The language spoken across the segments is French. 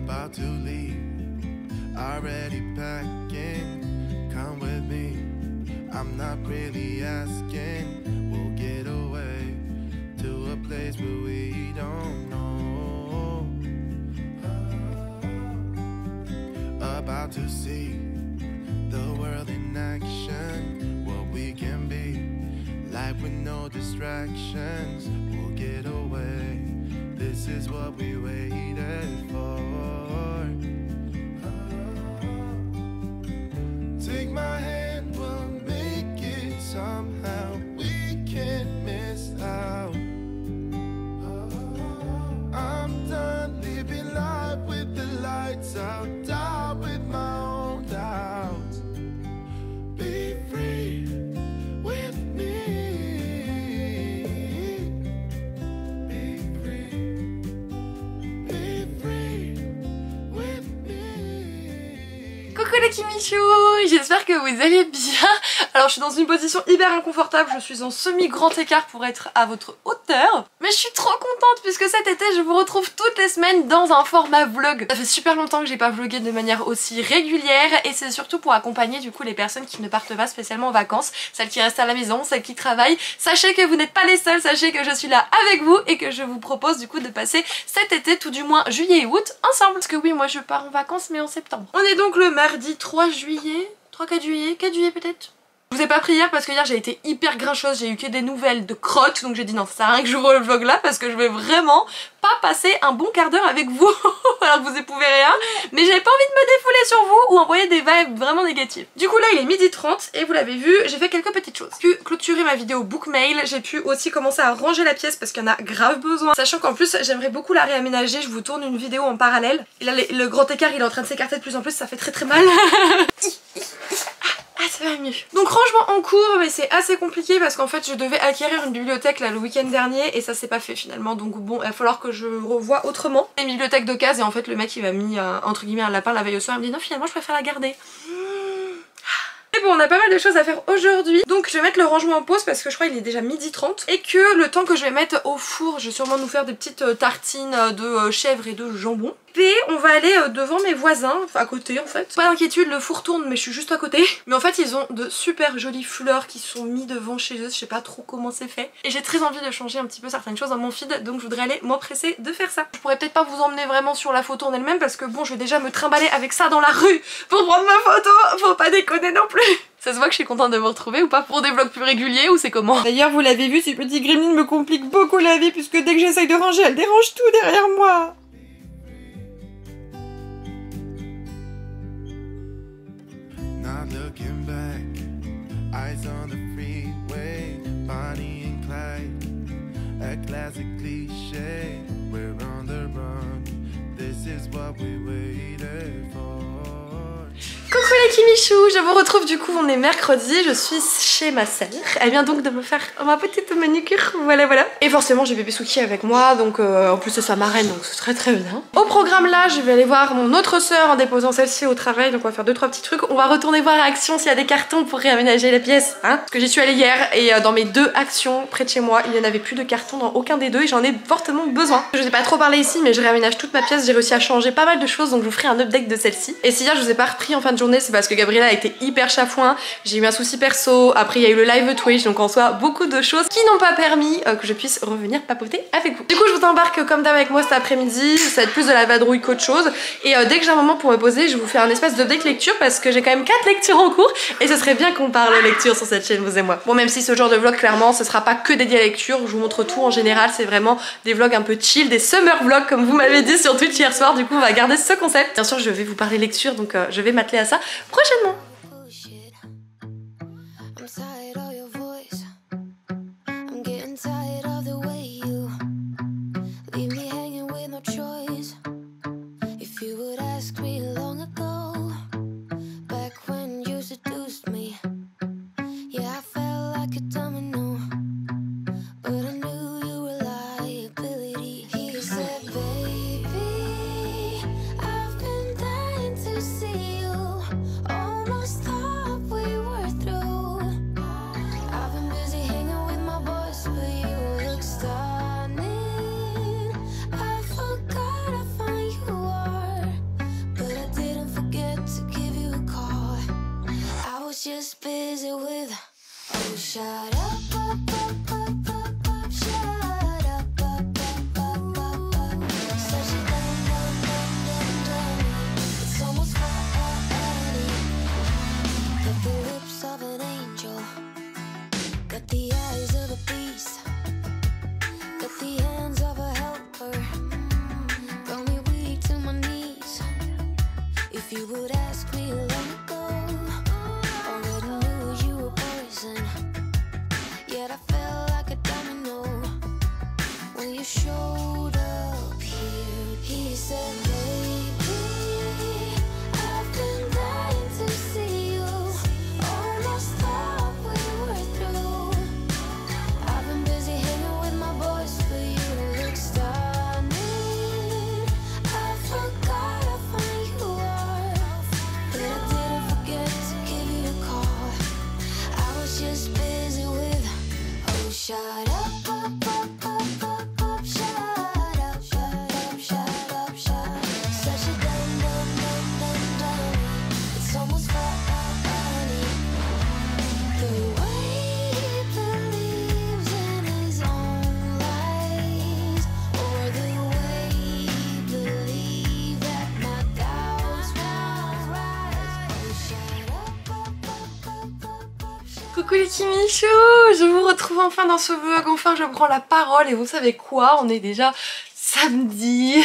about to leave, already packing, come with me, I'm not really asking, we'll get away to a place where we don't know, about to see the world in action, what we can be, life with no distractions, we'll get away, this is what we waited for. Take my hand, we'll make it somehow, we can't miss out. I'm done living life with the lights out, die with my own doubts. Be free with me. Be free. Be free with me. Coucou les Kimichou, j'espère que vous allez bien. Alors je suis dans une position hyper inconfortable, je suis en semi-grand écart pour être à votre hauteur. Mais je suis trop contente puisque cet été je vous retrouve toutes les semaines dans un format vlog. Ça fait super longtemps que j'ai pas vlogué de manière aussi régulière et c'est surtout pour accompagner du coup les personnes qui ne partent pas spécialement en vacances, celles qui restent à la maison, celles qui travaillent. Sachez que vous n'êtes pas les seuls, sachez que je suis là avec vous et que je vous propose du coup de passer cet été, tout du moins juillet et août, ensemble. Parce que oui, moi je pars en vacances mais en septembre. On est donc le mardi 3 juillet, 3-4 juillet, 4 juillet peut-être. Je vous ai pas pris hier parce que hier j'ai été hyper grincheuse, j'ai eu que des nouvelles de crottes, donc j'ai dit non, ça sert à rien que j'ouvre le vlog là parce que je vais vraiment pas passer un bon quart d'heure avec vous alors que vous épouvez rien, mais j'avais pas envie de me défouler sur vous ou envoyer des vibes vraiment négatives. Du coup là il est 12h30 et vous l'avez vu, j'ai fait quelques petites choses. J'ai pu clôturer ma vidéo bookmail, j'ai pu aussi commencer à ranger la pièce parce qu'il y en a grave besoin, sachant qu'en plus j'aimerais beaucoup la réaménager, je vous tourne une vidéo en parallèle. Et là le grand écart il est en train de s'écarter de plus en plus, ça fait très mal. Ah, ça va mieux. Donc rangement en cours, mais c'est assez compliqué parce qu'en fait je devais acquérir une bibliothèque là le week-end dernier et ça s'est pas fait finalement, donc bon il va falloir que je revoie autrement. Une bibliothèque d'occasion et en fait le mec il m'a mis entre guillemets un lapin la veille au soir, il me dit non finalement je préfère la garder. Et bon, on a pas mal de choses à faire aujourd'hui, donc je vais mettre le rangement en pause parce que je crois qu'il est déjà 12h30 et que le temps que je vais mettre au four, je vais sûrement nous faire des petites tartines de chèvre et de jambon. Et on va aller devant mes voisins, enfin à côté en fait. Pas d'inquiétude, le four tourne mais je suis juste à côté. Mais en fait ils ont de super jolies fleurs qui sont mises devant chez eux, je sais pas trop comment c'est fait. Et j'ai très envie de changer un petit peu certaines choses dans mon feed, donc je voudrais aller m'empresser de faire ça. Je pourrais peut-être pas vous emmener vraiment sur la photo en elle-même parce que bon je vais déjà me trimballer avec ça dans la rue pour prendre ma photo, faut pas déconner non plus. Ça se voit que je suis contente de vous retrouver ou pas pour des vlogs plus réguliers ou c'est comment? D'ailleurs vous l'avez vu, ces petits gremlins me compliquent beaucoup la vie puisque dès que j'essaye de ranger, elles dérangent tout derrière moi. Not looking back, eyes on the freeway, Bonnie and Clyde, a classic cliché, we're on the run, this is what we waited for. Coucou les Kimichou, je vous retrouve du coup, on est mercredi, je suis chez ma sœur. Elle vient donc de me faire ma petite manucure, voilà. Et forcément j'ai bébé Suki avec moi, donc en plus c'est sa marraine, donc c'est très bien. Au programme là, je vais aller voir mon autre sœur en déposant celle-ci au travail, donc on va faire 2-3 petits trucs. On va retourner voir à Action s'il y a des cartons pour réaménager la pièce, hein. Parce que j'y suis allée hier et dans mes 2 actions près de chez moi, il n'y en avait plus de cartons dans aucun des 2 et j'en ai fortement besoin. Je n'ai pas trop parlé ici, mais je réaménage toute ma pièce, j'ai réussi à changer pas mal de choses, donc je vous ferai un update de celle-ci. Et si hier je vous ai pas repris en fin de journée, c'est parce que Gabriella a été hyper chafouin, j'ai eu un souci perso, après il y a eu le live Twitch, donc en soi beaucoup de choses qui n'ont pas permis que je puisse revenir papoter avec vous. Du coup je vous embarque comme d'hab avec moi cet après-midi, ça va être plus de la vadrouille qu'autre chose, et dès que j'ai un moment pour me poser, je vais vous faire un espèce d'update lecture parce que j'ai quand même 4 lectures en cours et ce serait bien qu'on parle lecture sur cette chaîne, vous et moi. Bon, même si ce genre de vlog clairement ce sera pas que dédié à la lecture, je vous montre tout en général, c'est vraiment des vlogs un peu chill, des summer vlogs comme vous m'avez dit sur Twitch hier soir, du coup on va garder ce concept. Bien sûr je vais vous parler lecture, donc je vais m'atteler à ça prochainement. Coucou les Kimichou, je vous retrouve enfin dans ce vlog, enfin je prends la parole et vous savez quoi, on est déjà samedi.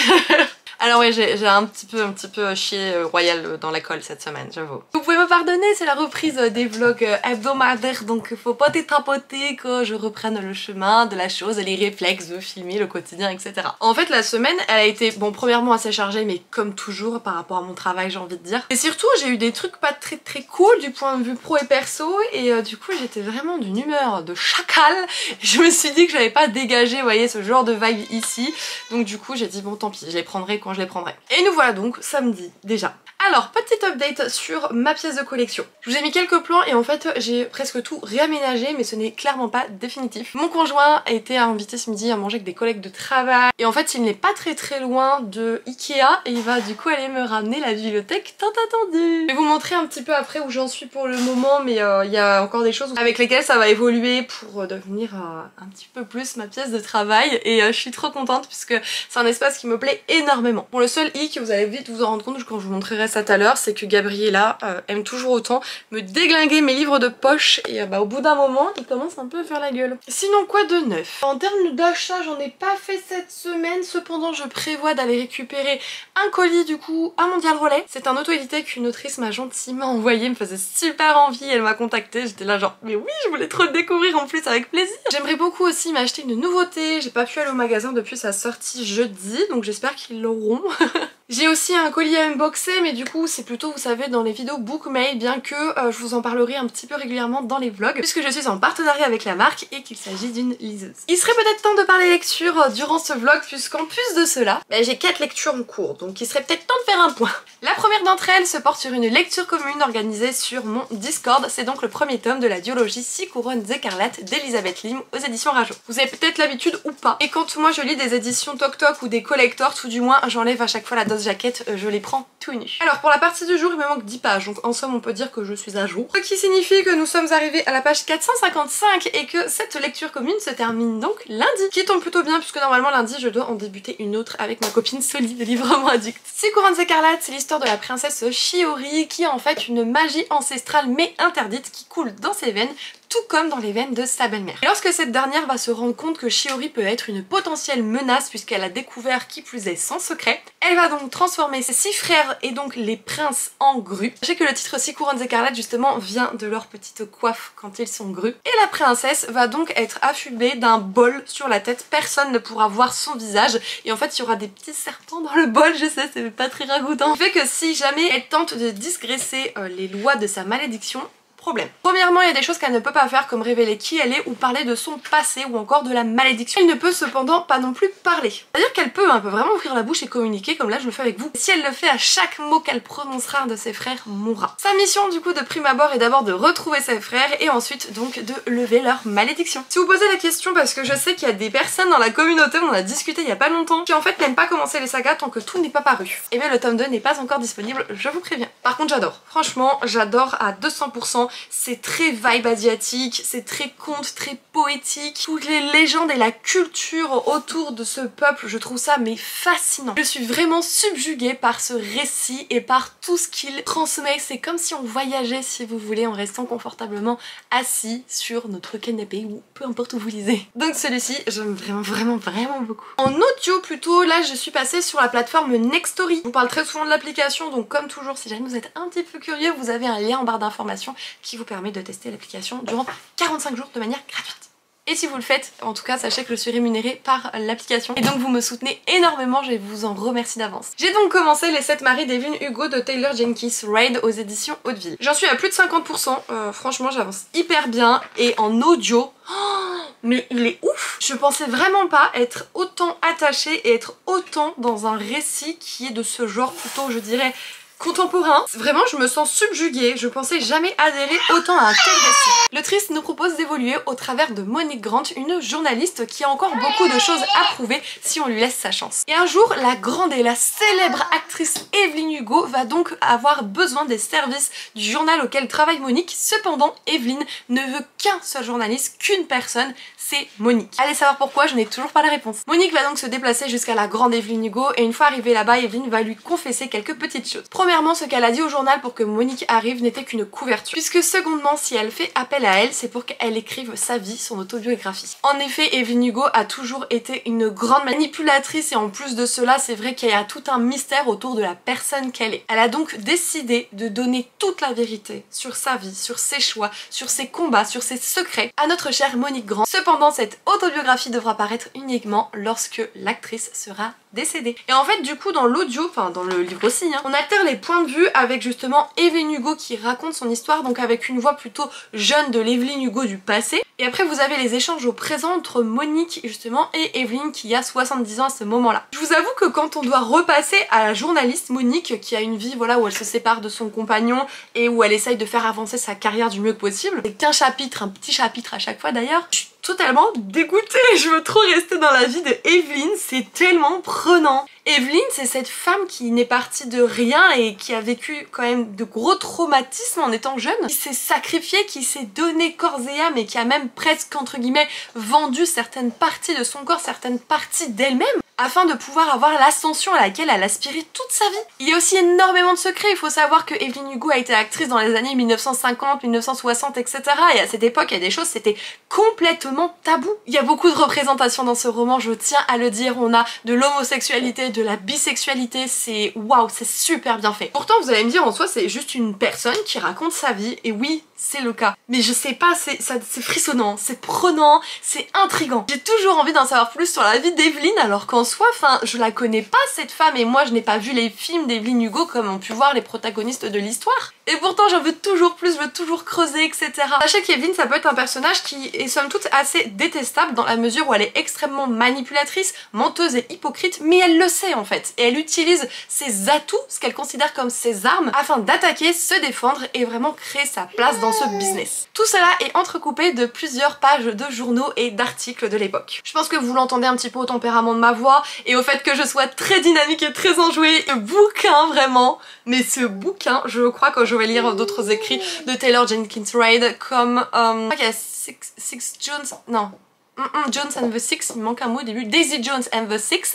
Alors oui, j'ai un petit peu chié royal dans la colle cette semaine, j'avoue. Vous pouvez me pardonner, c'est la reprise des vlogs hebdomadaires, donc faut pas détrapoter que je reprenne le chemin de la chose, les réflexes de filmer le quotidien, etc. En fait, la semaine, elle a été, bon, premièrement assez chargée, mais comme toujours par rapport à mon travail, j'ai envie de dire. Et surtout, j'ai eu des trucs pas très cool du point de vue pro et perso, et du coup, j'étais vraiment d'une humeur de chacal. Je me suis dit que j'avais pas dégagé, vous voyez, ce genre de vibe ici. Donc du coup, j'ai dit bon, tant pis, je les prendrai quand je les prendrai. Et nous voilà donc samedi déjà. Alors, petit update sur ma pièce de collection. Je vous ai mis quelques plans et en fait j'ai presque tout réaménagé, mais ce n'est clairement pas définitif. Mon conjoint a été invité ce midi à manger avec des collègues de travail et en fait il n'est pas très loin de Ikea et il va du coup aller me ramener la bibliothèque tant attendue. Je vais vous montrer un petit peu après où j'en suis pour le moment, mais il y a encore des choses avec lesquelles ça va évoluer pour devenir un petit peu plus ma pièce de travail et je suis trop contente puisque c'est un espace qui me plaît énormément. Bon, le seul hic, vous allez vite vous en rendre compte quand je vous montrerai ça tout à l'heure, c'est que Gabriella aime toujours autant me déglinguer mes livres de poche et au bout d'un moment il commence un peu à faire la gueule. Sinon quoi de neuf? En termes d'achat, j'en ai pas fait cette semaine, cependant je prévois d'aller récupérer un colis du coup à Mondial Relais. C'est un auto-édité qu'une autrice m'a gentiment envoyé, me faisait super envie, elle m'a contacté, j'étais là genre mais oui, je voulais trop le découvrir en plus, avec plaisir. J'aimerais beaucoup aussi m'acheter une nouveauté, j'ai pas pu aller au magasin depuis sa sortie jeudi, donc j'espère qu'ils l'auront. J'ai aussi un colis à unboxer, mais du coup c'est plutôt, vous savez, dans les vidéos Bookmate, bien que je vous en parlerai un petit peu régulièrement dans les vlogs, puisque je suis en partenariat avec la marque et qu'il s'agit d'une liseuse. Il serait peut-être temps de parler lecture durant ce vlog, puisqu'en plus de cela, j'ai 4 lectures en cours, donc il serait peut-être temps de faire un point. La première d'entre elles se porte sur une lecture commune organisée sur mon Discord, c'est donc le premier tome de la duologie 6 couronnes écarlates d'Elisabeth Lim aux éditions Rajo. Vous avez peut-être l'habitude ou pas, et quand moi je lis des éditions Toc Toc ou des collectors, tout du moins j'enlève à chaque fois la dose jaquette, je les prends tout nus. Alors pour la partie du jour, il me manque 10 pages, donc en somme on peut dire que je suis à jour. Ce qui signifie que nous sommes arrivés à la page 455 et que cette lecture commune se termine donc lundi. Qui tombe plutôt bien puisque normalement lundi je dois en débuter une autre avec ma copine Soli de Librement Addict. 6 couronnes écarlates, c'est l'histoire de la princesse Shiori qui a en fait une magie ancestrale mais interdite qui coule dans ses veines, tout comme dans les veines de sa belle-mère. Et lorsque cette dernière va se rendre compte que Shiori peut être une potentielle menace puisqu'elle a découvert qui plus est son secret, elle va donc transformer ses 6 frères et donc les princes en grues. Sachez que le titre 6 couronnes écarlates justement vient de leur petite coiffe quand ils sont grues. Et la princesse va donc être affublée d'un bol sur la tête, personne ne pourra voir son visage et en fait il y aura des petits serpents dans le bol, je sais c'est pas très ragoûtant. Ce qui fait que si jamais elle tente de disgracer les lois de sa malédiction, problème. Premièrement, il y a des choses qu'elle ne peut pas faire comme révéler qui elle est ou parler de son passé ou encore de la malédiction. Elle ne peut cependant pas non plus parler. C'est-à-dire qu'elle peut, peut vraiment ouvrir la bouche et communiquer comme là je le fais avec vous. Si elle le fait, à chaque mot qu'elle prononcera, un de ses frères mourra. Sa mission du coup de prime abord est d'abord de retrouver ses frères et ensuite donc de lever leur malédiction. Si vous posez la question, parce que je sais qu'il y a des personnes dans la communauté, on en a discuté il y a pas longtemps, qui en fait n'aiment pas commencer les sagas tant que tout n'est pas paru. Et bien le tome 2 n'est pas encore disponible, je vous préviens. Par contre j'adore. Franchement, j'adore à 200%. vraiment, c'est très vibe asiatique, c'est très conte, très poétique. Toutes les légendes et la culture autour de ce peuple, je trouve ça mais fascinant. Je suis vraiment subjuguée par ce récit et par tout ce qu'il transmet. C'est comme si on voyageait, si vous voulez, en restant confortablement assis sur notre canapé ou peu importe où vous lisez. Donc celui-ci, j'aime vraiment beaucoup. En audio plutôt, là je suis passée sur la plateforme Nextory. Je vous parle très souvent de l'application, donc comme toujours, si jamais vous êtes un petit peu curieux, vous avez un lien en barre d'informations qui vous permet de tester l'application durant 45 jours de manière gratuite. Et si vous le faites, en tout cas, sachez que je suis rémunérée par l'application. Et donc vous me soutenez énormément, je vous en remercie d'avance. J'ai donc commencé Les 7 maris d'Evelyn Hugo de Taylor Jenkins Reid aux éditions Hauteville. J'en suis à plus de 50%, franchement j'avance hyper bien. Et en audio, mais il est ouf! Je pensais vraiment pas être autant attachée et être autant dans un récit qui est de ce genre plutôt, je dirais, contemporain. Vraiment, je me sens subjuguée. Je pensais jamais adhérer autant à un tel récit. L'autrice nous propose d'évoluer au travers de Monique Grant, une journaliste qui a encore beaucoup de choses à prouver si on lui laisse sa chance. Et un jour, la grande et la célèbre actrice Evelyn Hugo va donc avoir besoin des services du journal auquel travaille Monique. Cependant, Evelyn ne veut qu'un seul journaliste, qu'une personne, c'est Monique. Allez savoir pourquoi, je n'ai toujours pas la réponse. Monique va donc se déplacer jusqu'à la grande Evelyn Hugo et une fois arrivée là-bas, Evelyn va lui confesser quelques petites choses. Premièrement, ce qu'elle a dit au journal pour que Monique arrive n'était qu'une couverture. Puisque secondement, si elle fait appel à elle, c'est pour qu'elle écrive sa vie, son autobiographie. En effet, Evelyn Hugo a toujours été une grande manipulatrice et en plus de cela, c'est vrai qu'il y a tout un mystère autour de la personne qu'elle est. Elle a donc décidé de donner toute la vérité sur sa vie, sur ses choix, sur ses combats, sur ses secrets à notre chère Monique Grant. Cependant, cette autobiographie devra paraître uniquement lorsque l'actrice sera décédée. Et en fait, du coup, dans l'audio, enfin dans le livre aussi, on alterne les points de vue avec justement Evelyn Hugo qui raconte son histoire, donc avec une voix plutôt jeune de l'Evelyn Hugo du passé. Et après, vous avez les échanges au présent entre Monique justement et Evelyn qui a 70 ans à ce moment-là. Je vous avoue que quand on doit repasser à la journaliste Monique qui a une vie voilà où elle se sépare de son compagnon et où elle essaye de faire avancer sa carrière du mieux que possible, c'est qu'un chapitre, un petit chapitre à chaque fois d'ailleurs, je suis totalement dégoûtée, je veux trop rester dans la vie de Evelyn, c'est tellement prenant. Evelyn, c'est cette femme qui n'est partie de rien et qui a vécu quand même de gros traumatismes en étant jeune, qui s'est sacrifiée, qui s'est donné corps et âme et qui a même presque entre guillemets vendu certaines parties de son corps, certaines parties d'elle-même afin de pouvoir avoir l'ascension à laquelle elle aspirait toute sa vie. Il y a aussi énormément de secrets, il faut savoir que Evelyn Hugo a été actrice dans les années 1950, 1960, etc. Et à cette époque, il y a des choses, c'était complètement tabou. Il y a beaucoup de représentations dans ce roman, je tiens à le dire, on a de l'homosexualité, de la bisexualité, c'est waouh, c'est super bien fait. Pourtant, vous allez me dire, en soi, c'est juste une personne qui raconte sa vie, et oui, c'est le cas. Mais je sais pas, c'est frissonnant, c'est prenant, c'est intriguant. J'ai toujours envie d'en savoir plus sur la vie d'Evelyn, alors qu'en soi, enfin, je la connais pas cette femme, et moi je n'ai pas vu les films d'Evelyn Hugo comme ont pu voir les protagonistes de l'histoire. Et pourtant j'en veux toujours plus, je veux toujours creuser, etc. Sachez qu'Evelyn, ça peut être un personnage qui est somme toute assez détestable dans la mesure où elle est extrêmement manipulatrice, menteuse et hypocrite, mais elle le sait en fait. Et elle utilise ses atouts, ce qu'elle considère comme ses armes, afin d'attaquer, se défendre et vraiment créer sa place dans ce business. Tout cela est entrecoupé de plusieurs pages de journaux et d'articles de l'époque. Je pense que vous l'entendez un petit peu au tempérament de ma voix et au fait que je sois très dynamique et très enjouée. Ce bouquin vraiment, mais ce bouquin, je crois que je vais lire d'autres écrits de Taylor Jenkins Reid comme il y a Six Jones, non. Jones and the Six, il me manque un mot au début, Daisy Jones and the Six,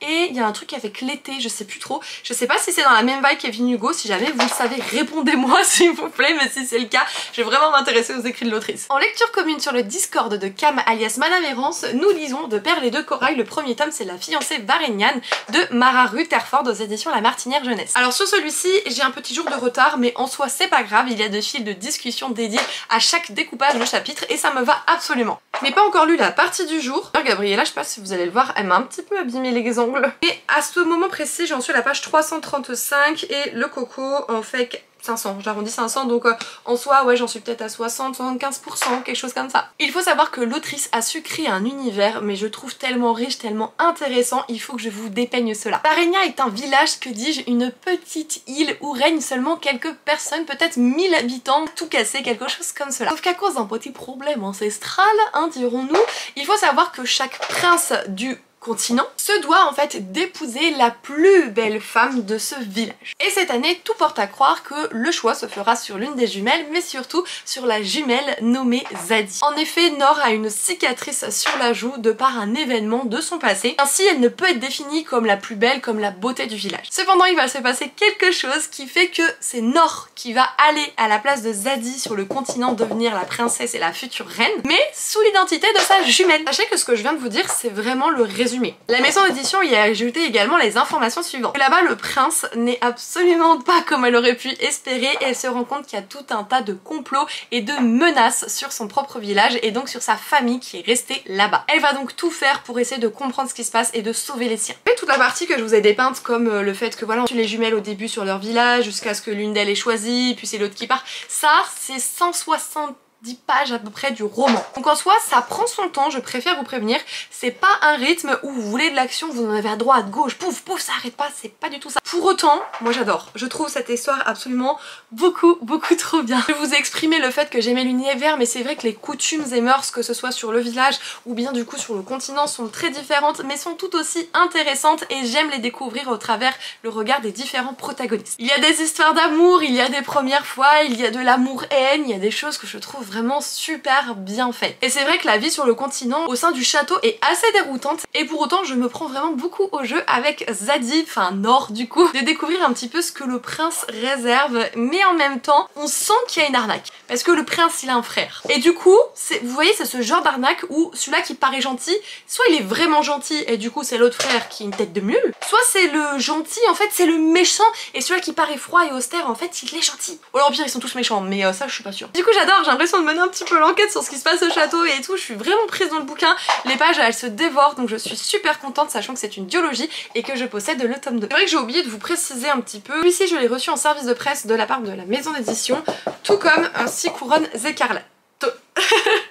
et il y a un truc avec l'été, je sais plus trop, je sais pas si c'est dans la même vibe qu'Evelyn Hugo, si jamais vous le savez, répondez-moi s'il vous plaît, mais si c'est le cas, je vais vraiment m'intéresser aux écrits de l'autrice. En lecture commune sur le Discord de Cam alias Madame Errance, nous lisons De Perles et de Corail, le premier tome c'est La fiancée Vareniane de Mara Rutherford aux éditions La Martinière Jeunesse. Alors sur celui-ci, j'ai un petit jour de retard, mais en soi c'est pas grave, il y a des fils de discussion dédiés à chaque découpage de chapitre et ça me va absolument. Je n'ai pas encore lu la partie du jour. Gabriella, je sais pas si vous allez le voir, elle m'a un petit peu abîmé les ongles. Et à ce moment précis, j'en suis à la page 335 et le coco en fait 500, j'arrondis 500, donc en soi ouais j'en suis peut-être à 60-75%, quelque chose comme ça. Il faut savoir que l'autrice a su créer un univers, mais je trouve tellement riche, tellement intéressant, il faut que je vous dépeigne cela. Varenia est un village, que dis-je, une petite île où règnent seulement quelques personnes, peut-être 1000 habitants, tout cassé, quelque chose comme cela. Sauf qu'à cause d'un petit problème ancestral, dirons-nous, il faut savoir que chaque prince du continent, se doit en fait d'épouser la plus belle femme de ce village. Et cette année, tout porte à croire que le choix se fera sur l'une des jumelles, mais surtout sur la jumelle nommée Zadie. En effet, Noor a une cicatrice sur la joue de par un événement de son passé, ainsi elle ne peut être définie comme la plus belle, comme la beauté du village. Cependant, il va se passer quelque chose qui fait que c'est Noor qui va aller à la place de Zadie sur le continent devenir la princesse et la future reine, mais sous l'identité de sa jumelle. Sachez que ce que je viens de vous dire, c'est vraiment le résumé. La maison d'édition y a ajouté également les informations suivantes. Là-bas, le prince n'est absolument pas comme elle aurait pu espérer et elle se rend compte qu'il y a tout un tas de complots et de menaces sur son propre village et donc sur sa famille qui est restée là-bas. Elle va donc tout faire pour essayer de comprendre ce qui se passe et de sauver les siens. Et toute la partie que je vous ai dépeinte comme le fait que voilà, on tue les jumelles au début sur leur village jusqu'à ce que l'une d'elles ait choisi, puis c'est l'autre qui part, ça c'est 160 pages à peu près du roman. Donc en soi ça prend son temps, je préfère vous prévenir, c'est pas un rythme où vous voulez de l'action, vous en avez à droite, à gauche, pouf pouf, ça arrête pas, c'est pas du tout ça. Pour autant, moi j'adore, je trouve cette histoire absolument beaucoup trop bien. Je vous ai exprimé le fait que j'aimais l'univers, mais c'est vrai que les coutumes et mœurs, que ce soit sur le village ou bien du coup sur le continent, sont très différentes mais sont tout aussi intéressantes et j'aime les découvrir au travers le regard des différents protagonistes. Il y a des histoires d'amour, il y a des premières fois, il y a de l'amour-haine, il y a des choses que je trouve vraiment super bien faites. Et c'est vrai que la vie sur le continent au sein du château est assez déroutante et pour autant je me prends vraiment beaucoup au jeu avec Zadie, enfin Noor du coup, de découvrir un petit peu ce que le prince réserve, mais en même temps on sent qu'il y a une arnaque parce que le prince il a un frère et du coup vous voyez c'est ce genre d'arnaque où celui-là qui paraît gentil, soit il est vraiment gentil et du coup c'est l'autre frère qui est une tête de mule, soit c'est le gentil en fait c'est le méchant et celui-là qui paraît froid et austère en fait il est gentil. Ou alors au pire ils sont tous méchants mais ça je suis pas sûre. Du coup j'adore, j'ai l'impression de mener un petit peu l'enquête sur ce qui se passe au château et tout, je suis vraiment prise dans le bouquin, les pages elles se dévorent donc je suis super contente sachant que c'est une duologie et que je possède le tome 2. C'est vrai que j'ai oublié de vous préciser un petit peu, celui-ci je l'ai reçu en service de presse de la part de la maison d'édition, tout comme un 6 couronnes écarlates.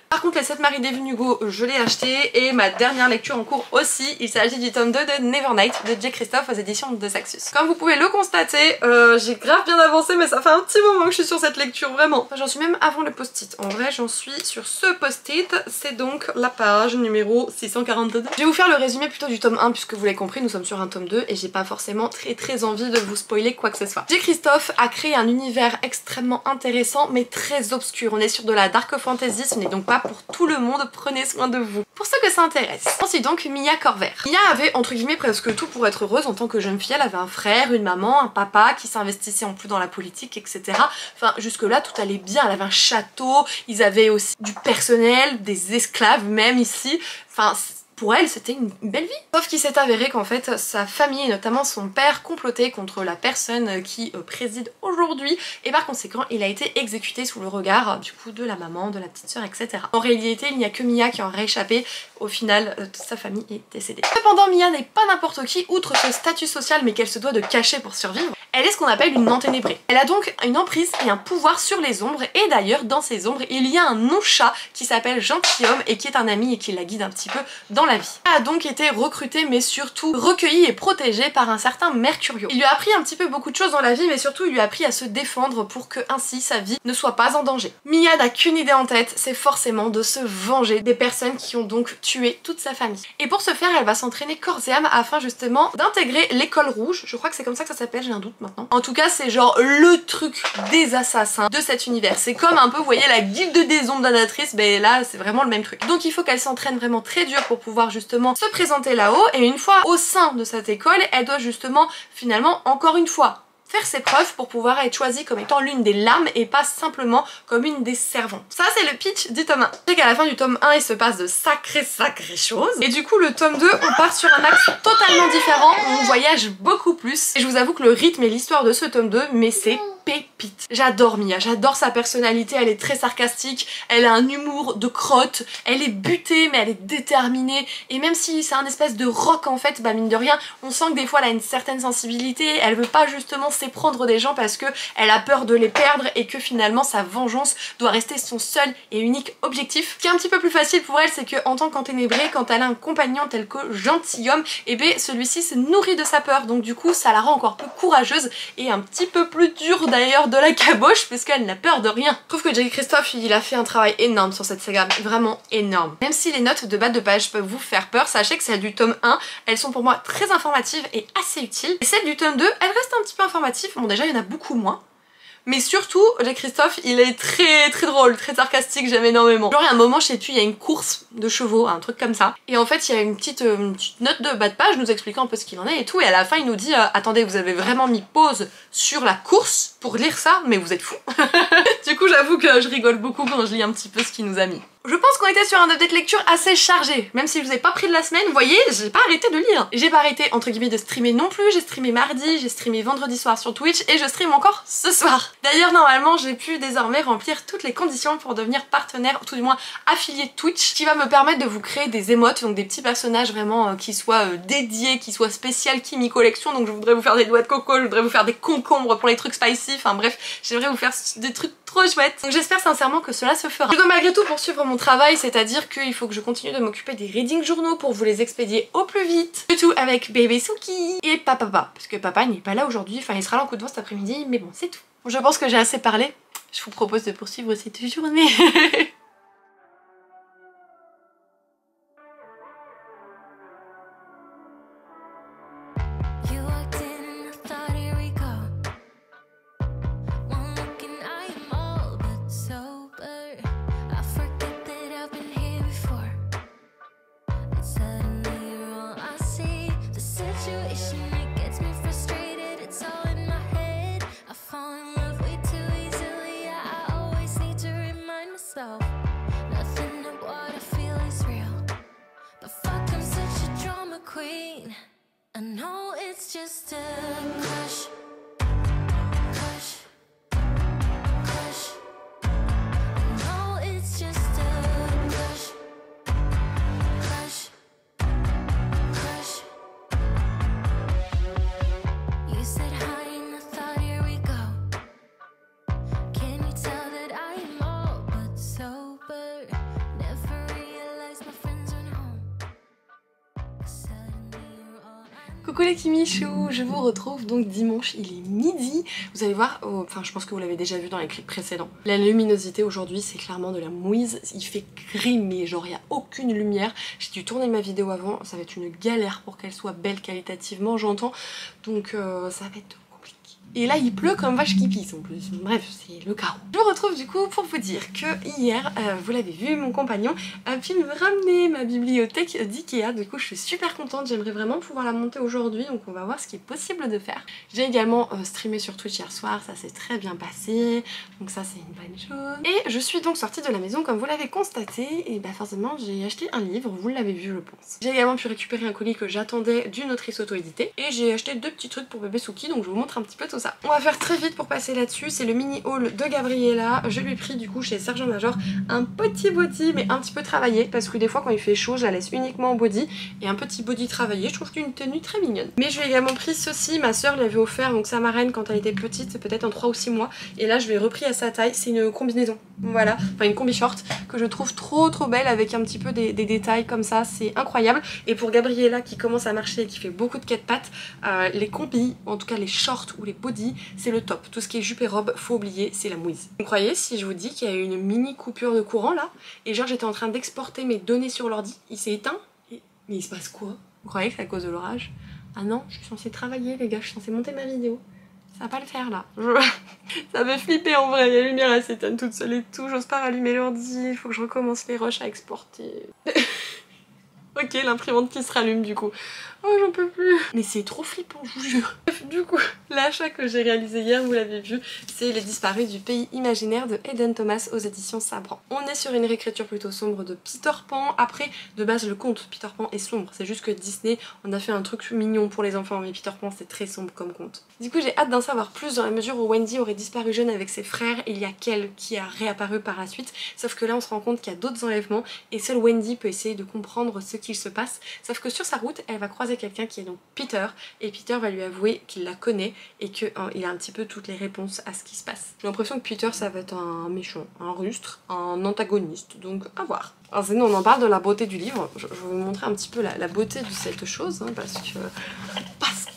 Par contre les 7 maris d'Evelyn Hugo je l'ai acheté et ma dernière lecture en cours aussi, il s'agit du tome 2 de Nevernight de J. Christophe aux éditions de Saxus. Comme vous pouvez le constater, j'ai grave bien avancé mais ça fait un petit moment que je suis sur cette lecture vraiment. Enfin, j'en suis même avant le post-it, en vrai j'en suis sur ce post-it, c'est donc la page numéro 642. Je vais vous faire le résumé plutôt du tome 1 puisque vous l'avez compris nous sommes sur un tome 2 et j'ai pas forcément très envie de vous spoiler quoi que ce soit. J. Christophe a créé un univers extrêmement intéressant mais très obscur, on est sur de la dark fantasy, ce n'est donc pas pour tout le monde, prenez soin de vous. Pour ceux que ça intéresse. Ensuite donc Mia Corver. Mia avait entre guillemets presque tout pour être heureuse en tant que jeune fille, elle avait un frère, une maman, un papa qui s'investissait en plus dans la politique etc. Enfin jusque là tout allait bien, elle avait un château, ils avaient aussi du personnel, des esclaves même ici, enfin pour elle c'était une belle vie. Sauf qu'il s'est avéré qu'en fait sa famille et notamment son père complotaient contre la personne qui préside aujourd'hui et par conséquent il a été exécuté sous le regard du coup de la maman, de la petite sœur etc. En réalité il n'y a que Mia qui en a rééchappé, au final toute sa famille est décédée. Cependant Mia n'est pas n'importe qui, outre ce statut social mais qu'elle se doit de cacher pour survivre, elle est ce qu'on appelle une enténébrée. Elle a donc une emprise et un pouvoir sur les ombres et d'ailleurs dans ces ombres il y a un non-chat qui s'appelle Gentilhomme et qui est un ami et qui la guide un petit peu dans la vie. Elle a donc été recrutée mais surtout recueillie et protégée par un certain Mercurio. Il lui a appris un petit peu beaucoup de choses dans la vie mais surtout il lui a appris à se défendre pour que ainsi sa vie ne soit pas en danger. Mia n'a qu'une idée en tête, c'est forcément de se venger des personnes qui ont donc tué toute sa famille. Et pour ce faire elle va s'entraîner corps et âme afin justement d'intégrer l'école rouge, je crois que c'est comme ça que ça s'appelle, j'ai un doute maintenant. En tout cas c'est genre le truc des assassins de cet univers, c'est comme un peu vous voyez la guilde des ombres donatrices, ben là c'est vraiment le même truc. Donc il faut qu'elle s'entraîne vraiment très dur pour pouvoir justement se présenter là-haut et une fois au sein de cette école elle doit justement finalement encore une fois faire ses preuves pour pouvoir être choisie comme étant l'une des lames et pas simplement comme une des servantes. Ça c'est le pitch du tome 1. C'est qu'à la fin du tome 1 il se passe de sacrées choses et du coup le tome 2 on part sur un axe totalement différent où on voyage beaucoup plus et je vous avoue que le rythme et l'histoire de ce tome 2 mais c'est pépite. J'adore Mia, j'adore sa personnalité, elle est très sarcastique, elle a un humour de crotte, elle est butée mais elle est déterminée et même si c'est un espèce de rock en fait, bah mine de rien, on sent que des fois elle a une certaine sensibilité, elle veut pas justement s'éprendre des gens parce que elle a peur de les perdre et que finalement sa vengeance doit rester son seul et unique objectif. Ce qui est un petit peu plus facile pour elle c'est que en tant qu'enténébrée, quand elle a un compagnon tel que Gentilhomme, et bien celui-ci se nourrit de sa peur donc du coup ça la rend encore plus courageuse et un petit peu plus dure d'ailleurs de la caboche puisqu'elle n'a peur de rien. Je trouve que J. Christophe il a fait un travail énorme sur cette saga, vraiment énorme. Même si les notes de bas de page peuvent vous faire peur, sachez que celles du tome 1, elles sont pour moi très informatives et assez utiles. Et celles du tome 2, elles restent un petit peu informatives, bon déjà il y en a beaucoup moins. Mais surtout, J. Christophe, il est très drôle, très sarcastique, j'aime énormément. Genre il y a un moment, je sais plus, il y a une course de chevaux, un truc comme ça. Et en fait, il y a une petite note de bas de page nous expliquant un peu ce qu'il en est et tout. Et à la fin, il nous dit attendez, vous avez vraiment mis pause sur la course pour lire ça, mais vous êtes fous. Du coup, j'avoue que je rigole beaucoup quand je lis un petit peu ce qu'il nous a mis. Je pense qu'on était sur un update lecture assez chargé. Même si je vous ai pas pris de la semaine, vous voyez, j'ai pas arrêté de lire. J'ai pas arrêté, entre guillemets, de streamer non plus. J'ai streamé mardi, j'ai streamé vendredi soir sur Twitch et je stream encore ce soir. D'ailleurs, normalement, j'ai pu désormais remplir toutes les conditions pour devenir partenaire, ou tout du moins affilié Twitch, qui va me permettre de vous créer des émotes, donc des petits personnages vraiment qui soient dédiés, qui soient spécial Kimi Collection. Donc je voudrais vous faire des doigts de coco, je voudrais vous faire des concombres pour les trucs spicy, enfin bref, j'aimerais vous faire des trucs trop chouettes. Donc j'espère sincèrement que cela se fera. Je dois malgré tout poursuivre mon travail, c'est-à-dire qu'il faut que je continue de m'occuper des reading journaux pour vous les expédier au plus vite. Du tout avec bébé Suki et papa, parce que papa n'est pas là aujourd'hui, enfin il sera là en coup de vent cet après-midi, mais bon c'est tout. Je pense que j'ai assez parlé, je vous propose de poursuivre cette journée. I know it's just a crush, crush, crush. I know it's just a crush, crush, crush. You said hi and I thought here we go. Can you tell that I am all but sober? Never realized my friends went home. Coucou les Kimichou, je vous retrouve donc dimanche, il est midi. Vous allez voir, enfin je pense que vous l'avez déjà vu dans les clips précédents. La luminosité aujourd'hui c'est clairement de la mouise, il fait gris mais genre il n'y a aucune lumière. J'ai dû tourner ma vidéo avant, ça va être une galère pour qu'elle soit belle qualitativement j'entends. Donc ça va être compliqué. Et là il pleut comme vache qui pisse en plus, bref c'est le chaos. Je vous retrouve du coup pour vous dire que hier, vous l'avez vu, mon compagnon a pu me ramener ma bibliothèque d'Ikea. Du coup je suis super contente, j'aimerais vraiment pouvoir la monter aujourd'hui, donc on va voir ce qui est possible de faire. J'ai également streamé sur Twitch hier soir, ça s'est très bien passé, donc ça c'est une bonne chose. Et je suis donc sortie de la maison comme vous l'avez constaté, et bah forcément j'ai acheté un livre, vous l'avez vu je pense. J'ai également pu récupérer un colis que j'attendais d'une autrice auto-éditée, et j'ai acheté deux petits trucs pour bébé Suki, donc je vous montre un petit peu tout ça. On va faire très vite pour passer là-dessus, c'est le mini haul de Gabriella. Je lui ai pris du coup chez Sergent Major un petit body mais un petit peu travaillé parce que des fois quand il fait chaud je la laisse uniquement en body et un petit body travaillé, je trouve qu'une tenue très mignonne. Mais je lui ai également pris ceci, ma soeur l'avait offert donc sa marraine quand elle était petite, c'est peut-être en 3 ou 6 mois et là je l'ai repris à sa taille, c'est une combinaison, voilà, enfin une combi short que je trouve trop belle avec un petit peu des détails comme ça, c'est incroyable. Et pour Gabriella qui commence à marcher et qui fait beaucoup de quatre-pattes, les combis, en tout cas les shorts ou les bodys, c'est le top. Tout ce qui est jupe et robe, faut oublier, c'est la mouise. Vous croyez si je vous dis qu'il y a eu une mini coupure de courant là, et genre j'étais en train d'exporter mes données sur l'ordi, il s'est éteint, et... mais il se passe quoi? Vous croyez que c'est à cause de l'orage? Ah non, je suis censée travailler les gars, je suis censée monter ma vidéo. Ça va pas le faire là. Ça me flipper en vrai, la lumière elle s'éteint toute seule et tout, j'ose pas rallumer l'ordi, il faut que je recommence les rushs à exporter. Ok, l'imprimante qui se rallume du coup. Oh j'en peux plus. Mais c'est trop flippant, je vous jure. Du coup, l'achat que j'ai réalisé hier, vous l'avez vu, c'est Les Disparus du Pays Imaginaire de Eden Thomas aux éditions Sabran. On est sur une réécriture plutôt sombre de Peter Pan. Après, de base, le conte Peter Pan est sombre. C'est juste que Disney, on a fait un truc mignon pour les enfants, mais Peter Pan c'est très sombre comme conte. Du coup, j'ai hâte d'en savoir plus dans la mesure où Wendy aurait disparu jeune avec ses frères. Il y a Kel qui a réapparu par la suite. Sauf que là, on se rend compte qu'il y a d'autres enlèvements et seule Wendy peut essayer de comprendre ce qu'il se passe. Sauf que sur sa route, elle va croiser quelqu'un qui est donc Peter, et Peter va lui avouer qu'il la connaît et qu'il a un petit peu toutes les réponses à ce qui se passe. J'ai l'impression que Peter ça va être un méchant, un rustre, un antagoniste, donc à voir. Alors sinon on en parle de la beauté du livre, je vais vous montrer un petit peu la beauté de cette chose, hein, parce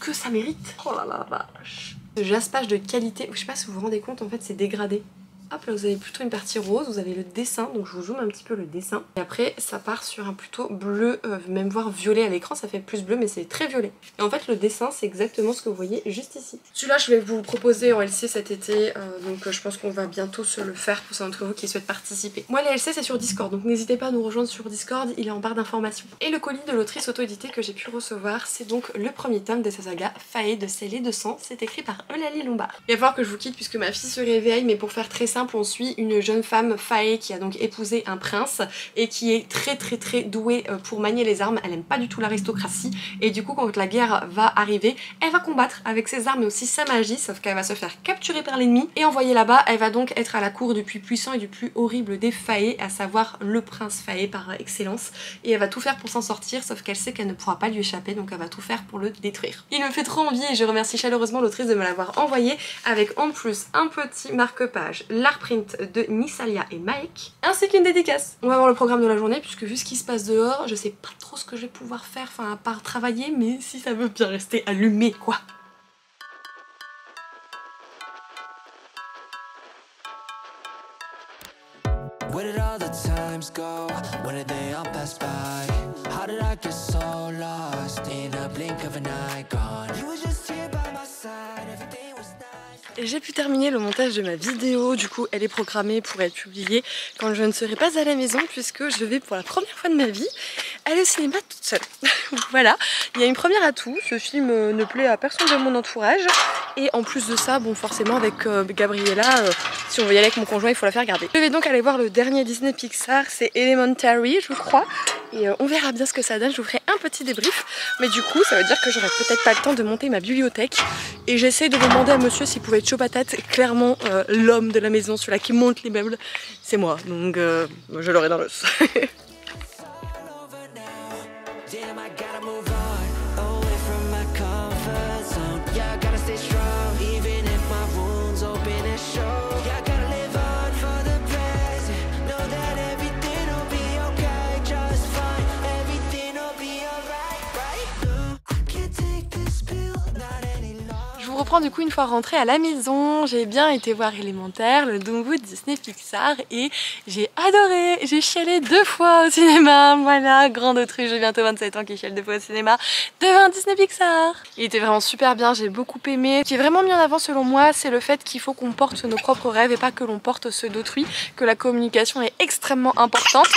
que ça mérite. Oh là là vache. de jaspage de qualité. Je sais pas si vous vous rendez compte, en fait c'est dégradé. Hop là vous avez plutôt une partie rose, vous avez le dessin, donc je vous zoome un petit peu le dessin. Et après ça part sur un plutôt bleu, même voire violet à l'écran, ça fait plus bleu mais c'est très violet. Et en fait le dessin c'est exactement ce que vous voyez juste ici. Celui-là je vais vous le proposer en LC cet été, donc je pense qu'on va bientôt se le faire pour ceux d'entre vous qui souhaitent participer. Moi les LC c'est sur Discord, donc n'hésitez pas à nous rejoindre sur Discord, il est en barre d'informations. Et le colis de l'autrice auto-édité que j'ai pu recevoir, c'est donc le premier tome de sa saga Fae de Sel et de Sang, c'est écrit par Eulalie Lombard. Il va falloir que je vous quitte puisque ma fille se réveille, mais pour faire très simple, on suit une jeune femme Fae qui a donc épousé un prince et qui est très douée pour manier les armes. Elle aime pas du tout l'aristocratie et du coup quand la guerre va arriver, elle va combattre avec ses armes et aussi sa magie, sauf qu'elle va se faire capturer par l'ennemi et envoyer là-bas. Elle va donc être à la cour du plus puissant et du plus horrible des Fae, à savoir le prince Fae par excellence, et elle va tout faire pour s'en sortir, sauf qu'elle sait qu'elle ne pourra pas lui échapper, donc elle va tout faire pour le détruire. Il me fait trop envie et je remercie chaleureusement l'autrice de me l'avoir envoyé, avec en plus un petit marque-page, l'art print de Nisalia et Mike, ainsi qu'une dédicace. On va voir le programme de la journée, puisque vu ce qui se passe dehors, je sais pas trop ce que je vais pouvoir faire, enfin à part travailler, mais si ça veut bien rester allumé quoi. Where did all the times go? When did they all pass by? How did I get so lost in a blink of an eye gone? You were just here by my side, everything was nice. J'ai pu terminer le montage de ma vidéo, du coup elle est programmée pour être publiée quand je ne serai pas à la maison, puisque je vais pour la première fois de ma vie aller au cinéma toute seule. Voilà, il y a une première atout, ce film ne plaît à personne de mon entourage, et en plus de ça, bon forcément avec Gabriella, si on veut y aller avec mon conjoint il faut la faire garder. Je vais donc aller voir le dernier Disney Pixar, c'est Elementary je crois, et on verra bien ce que ça donne, je vous ferai un petit débrief, mais du coup ça veut dire que j'aurai peut-être pas le temps de monter ma bibliothèque, et j'essaie de demander à monsieur s'il pouvait être chaud patate. Clairement l'homme de la maison, celui-là qui monte les meubles, c'est moi, donc je l'aurai dans l'os. Je reprends du coup une fois rentrée à la maison, j'ai bien été voir Élémentaire, le nouveau Disney Pixar, et j'ai adoré, j'ai chialé 2 fois au cinéma, voilà, grande autruche, j'ai bientôt 27 ans qui chiale 2 fois au cinéma devant Disney Pixar. Il était vraiment super bien, j'ai beaucoup aimé. Ce qui est vraiment mis en avant selon moi, c'est le fait qu'il faut qu'on porte nos propres rêves et pas que l'on porte ceux d'autrui, que la communication est extrêmement importante.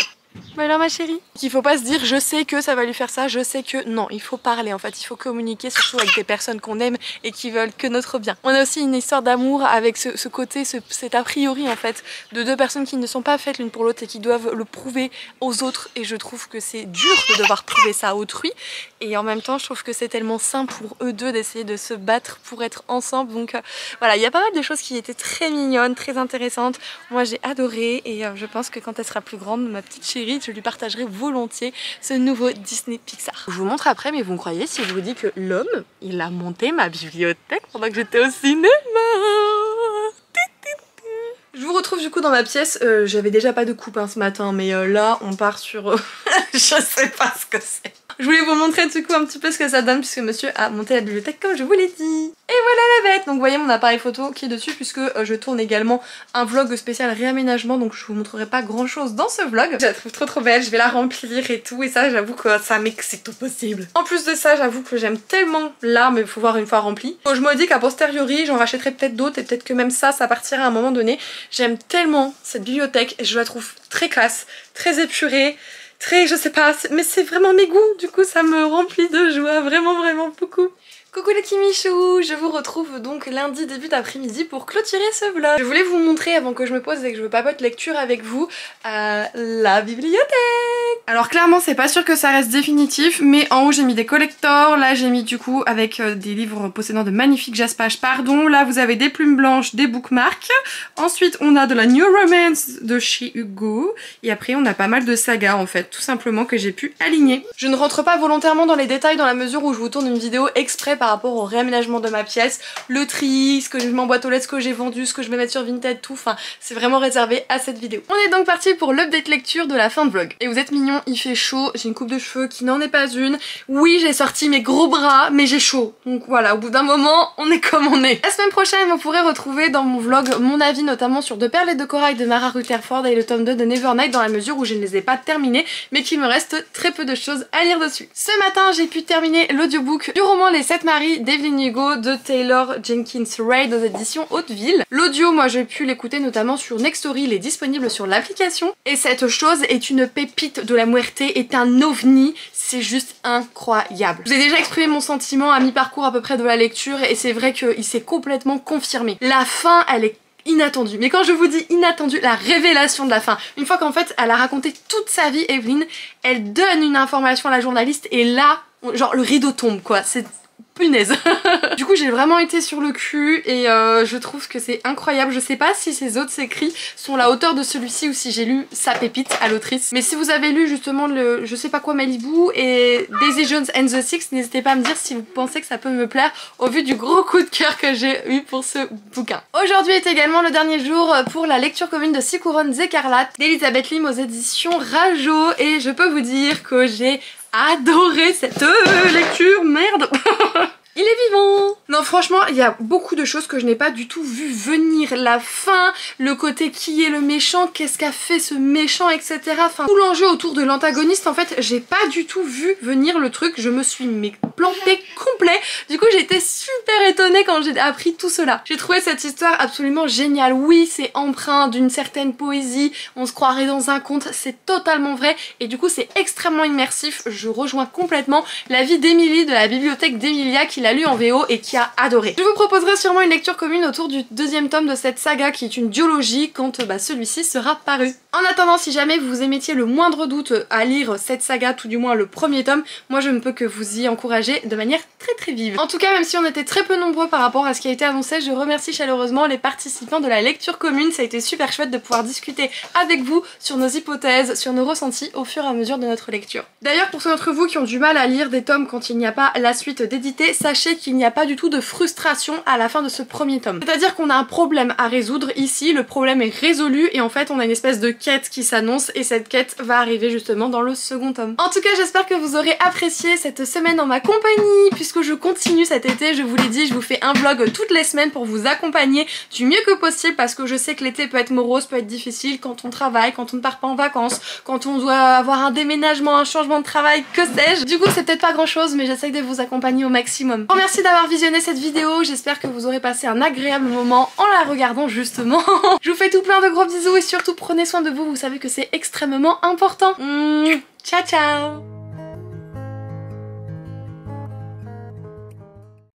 Bah alors ma chérie, qu'il faut pas se dire je sais que ça va lui faire ça, je sais que non, il faut parler en fait, il faut communiquer surtout avec des personnes qu'on aime et qui veulent que notre bien. On a aussi une histoire d'amour avec ce côté, cet a priori en fait de 2 personnes qui ne sont pas faites l'une pour l'autre et qui doivent le prouver aux autres, et je trouve que c'est dur de devoir prouver ça à autrui, et en même temps je trouve que c'est tellement sain pour eux deux d'essayer de se battre pour être ensemble, donc voilà, il y a pas mal de choses qui étaient très mignonnes, très intéressantes. Moi j'ai adoré, et je pense que quand elle sera plus grande, ma petite chérie, je lui partagerai volontiers ce nouveau Disney Pixar. Je vous montre après, mais vous me croyez si je vous dis que l'homme, il a monté ma bibliothèque pendant que j'étais au cinéma. Je vous retrouve du coup dans ma pièce, j'avais déjà pas de coupe ce matin, mais là on part sur... je sais pas ce que c'est. Je voulais vous montrer du coup un petit peu ce que ça donne, puisque monsieur a monté la bibliothèque comme je vous l'ai dit. Et voilà la bête. Donc vous voyez mon appareil photo qui est dessus, puisque je tourne également un vlog spécial réaménagement, donc je vous montrerai pas grand chose dans ce vlog. Je la trouve trop belle, je vais la remplir et tout, et ça j'avoue que ça m'excite au possible. En plus de ça, j'avoue que j'aime tellement l'art, mais il faut voir une fois remplie. Donc, je me dis qu'à posteriori j'en rachèterai peut-être d'autres, et peut-être que même ça partira à un moment donné. J'aime tellement cette bibliothèque et je la trouve très classe, très épurée, très, je sais pas, mais c'est vraiment mes goûts, du coup ça me remplit de joie, vraiment beaucoup. Coucou les Kimichou, je vous retrouve donc lundi début d'après-midi pour clôturer ce vlog. Je voulais vous montrer avant que je me pose et que je papote lecture avec vous la bibliothèque. Alors clairement c'est pas sûr que ça reste définitif, mais en haut j'ai mis des collectors, là j'ai mis du coup avec des livres possédant de magnifiques jaspages, pardon, là vous avez des plumes blanches, des bookmarks, ensuite on a de la New Romance de chez Hugo, et après on a pas mal de sagas en fait, tout simplement que j'ai pu aligner. Je ne rentre pas volontairement dans les détails dans la mesure où je vous tourne une vidéo exprès par rapport au réaménagement de ma pièce, le tri, ce que je m'emboîte aux lettres, ce que j'ai vendu, ce que je vais mettre sur Vinted, tout, enfin c'est vraiment réservé à cette vidéo. On est donc parti pour l'update lecture de la fin de vlog. Et vous êtes mignons, il fait chaud, j'ai une coupe de cheveux qui n'en est pas une. Oui, j'ai sorti mes gros bras, mais j'ai chaud. Donc voilà, au bout d'un moment, on est comme on est. La semaine prochaine, vous pourrez retrouver dans mon vlog mon avis notamment sur Deux perles et de corail de Mara Rutherford et le tome 2 de Nevernight, dans la mesure où je ne les ai pas terminés, mais qu'il me reste très peu de choses à lire dessus. Ce matin, j'ai pu terminer l'audiobook du roman Les 7 maris d'Evelyn Hugo de Taylor Jenkins Reid aux éditions Hauteville. L'audio, moi j'ai pu l'écouter notamment sur Nextory, il est disponible sur l'application. Et cette chose est une pépite de la muerte, est un ovni, c'est juste incroyable. Je vous ai déjà exprimé mon sentiment à mi-parcours à peu près de la lecture et c'est vrai qu'il s'est complètement confirmé. La fin, elle est inattendue. Mais quand je vous dis inattendue, la révélation de la fin, une fois qu'en fait elle a raconté toute sa vie, Evelyn, elle donne une information à la journaliste et là, genre le rideau tombe quoi, c'est punaise. Du coup j'ai vraiment été sur le cul et je trouve que c'est incroyable. Je sais pas si ces autres écrits sont la hauteur de celui-ci ou si j'ai lu sa pépite à l'autrice. Mais si vous avez lu justement le je sais pas quoi Malibu et Daisy Jones and the Six, n'hésitez pas à me dire si vous pensez que ça peut me plaire au vu du gros coup de cœur que j'ai eu pour ce bouquin. Aujourd'hui est également le dernier jour pour la lecture commune de 6 couronnes écarlates d'Elizabeth Lim aux éditions Rajo et je peux vous dire que j'ai adoré cette lecture, merde. Il est vivant! Non franchement il y a beaucoup de choses que je n'ai pas du tout vu venir. La fin, le côté qui est le méchant, qu'est-ce qu'a fait ce méchant, etc. Enfin tout l'enjeu autour de l'antagoniste en fait j'ai pas du tout vu venir le truc. Je me suis plantée complet. Du coup j'ai été super étonnée quand j'ai appris tout cela. J'ai trouvé cette histoire absolument géniale. Oui c'est empreint d'une certaine poésie, on se croirait dans un conte, c'est totalement vrai et du coup c'est extrêmement immersif. Je rejoins complètement l'avis d'Emilie de la bibliothèque d'Emilia qui l'a lu en VO et qui a adoré. Je vous proposerai sûrement une lecture commune autour du deuxième tome de cette saga qui est une duologie quand celui-ci sera paru. En attendant, si jamais vous émettiez le moindre doute à lire cette saga, tout du moins le premier tome, moi je ne peux que vous y encourager de manière très vive. En tout cas, même si on était très peu nombreux par rapport à ce qui a été annoncé, je remercie chaleureusement les participants de la lecture commune. Ça a été super chouette de pouvoir discuter avec vous sur nos hypothèses, sur nos ressentis au fur et à mesure de notre lecture. D'ailleurs, pour ceux d'entre vous qui ont du mal à lire des tomes quand il n'y a pas la suite d'éditer, sachez qu'il n'y a pas du tout de frustration à la fin de ce premier tome. C'est-à-dire qu'on a un problème à résoudre ici, le problème est résolu et en fait on a une espèce de quête qui s'annonce et cette quête va arriver justement dans le second tome. En tout cas j'espère que vous aurez apprécié cette semaine en ma compagnie puisque je continue cet été, je vous l'ai dit, je vous fais un vlog toutes les semaines pour vous accompagner du mieux que possible parce que je sais que l'été peut être morose, peut être difficile quand on travaille, quand on ne part pas en vacances, quand on doit avoir un déménagement, un changement de travail, que sais-je. Du coup c'est peut-être pas grand chose mais j'essaye de vous accompagner au maximum. Merci d'avoir visionné cette vidéo, j'espère que vous aurez passé un agréable moment en la regardant justement. Je vous fais tout plein de gros bisous et surtout prenez soin de vous, vous savez que c'est extrêmement important. Ciao ciao.